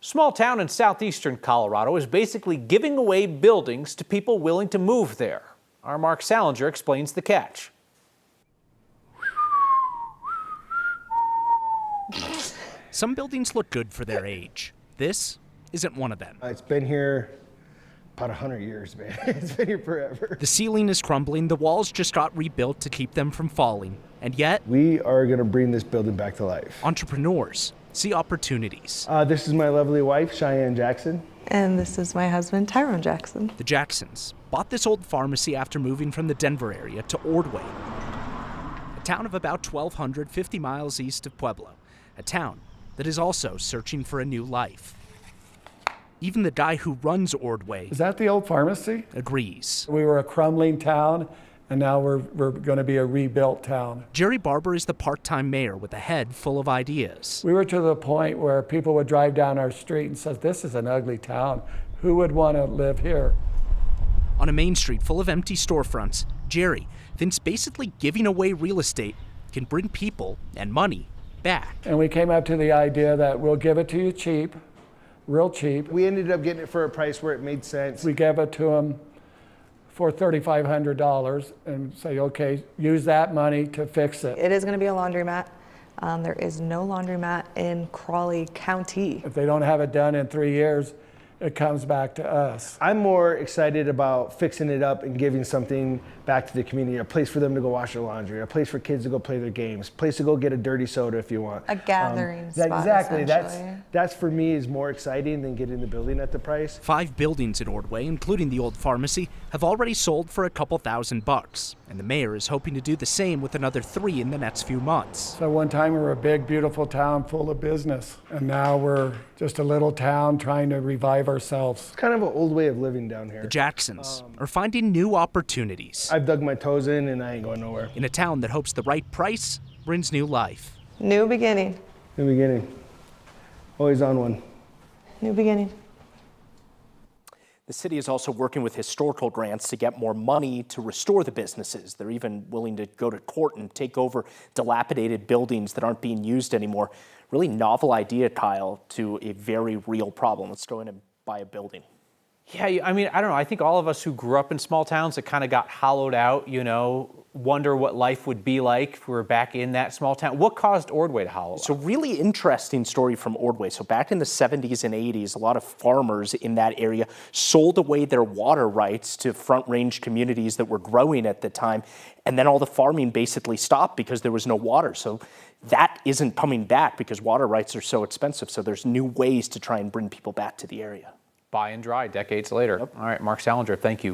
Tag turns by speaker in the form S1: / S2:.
S1: Small town in southeastern Colorado is basically giving away buildings to people willing to move there. Our Mark Salinger explains the catch.
S2: Some buildings look good for their age. This isn't one of them.
S3: It's been here about 100 years, man. It's been here forever.
S2: The ceiling is crumbling, the walls just got rebuilt to keep them from falling. And yet,
S3: we are going to bring this building back to life.
S2: Entrepreneurs see opportunities.
S3: This is my lovely wife, Cheyenne Jackson.
S4: And this is my husband, Tyrone Jackson.
S2: The Jacksons bought this old pharmacy after moving from the Denver area to Ordway, a town of about 1,250 miles east of Pueblo, a town that is also searching for a new life. Even the guy who runs Ordway
S5: Is that the old pharmacy?
S2: agrees.
S5: We were a crumbling town, and now we're going to be a rebuilt town.
S2: Jerry Barber is the part-time mayor with a head full of ideas.
S5: We were to the point where people would drive down our street and say, "This is an ugly town. Who would want to live here?"
S2: On a main street full of empty storefronts, Jerry thinks basically giving away real estate can bring people and money back.
S5: And we came up to the idea that we'll give it to you cheap, real cheap.
S3: We ended up getting it for a price where it made sense.
S5: We gave it to them for $3,500 and say, okay, use that money to fix it.
S4: It is going to be a laundromat. There is no laundromat in Crawley County.
S5: If they don't have it done in 3 years, it comes back to us.
S3: I'm more excited about fixing it up and giving something back to the community, a place for them to go wash their laundry, a place for kids to go play their games, a place to go get a dirty soda if you want.
S4: A gathering spot,
S3: exactly.
S4: essentially.
S3: That's for me is more exciting than getting the building at the price.
S2: 5 buildings in Ordway, including the old pharmacy, have already sold for a couple $1,000, and the mayor is hoping to do the same with another 3 in the next few months.
S5: So one time we were a big, beautiful town full of business, and now we're just a little town trying to revive ourselves.
S3: It's kind of an old way of living down here.
S2: The Jacksons are finding new opportunities
S3: I've dug my toes in and I ain't going nowhere.
S2: in a town that hopes the right price brings new life.
S4: New beginning.
S3: New beginning. Always on one.
S4: New beginning.
S6: The city is also working with historical grants to get more money to restore the businesses. They're even willing to go to court and take over dilapidated buildings that aren't being used anymore. Really novel idea, Kyle, to a very real problem. Let's go in and buy a building.
S1: Yeah, I mean, I don't know. I think all of us who grew up in small towns that kind of got hollowed out, wonder what life would be like if we were back in that small town. What caused Ordway to hollow out?
S6: So really interesting story from Ordway. So back in the 70s and 80s, a lot of farmers in that area sold away their water rights to front range communities that were growing at the time. And then all the farming basically stopped because there was no water. So that isn't coming back because water rights are so expensive. So there's new ways to try and bring people back to the area.
S1: Buy and dry decades later. Yep. All right, Mark Salinger, thank you.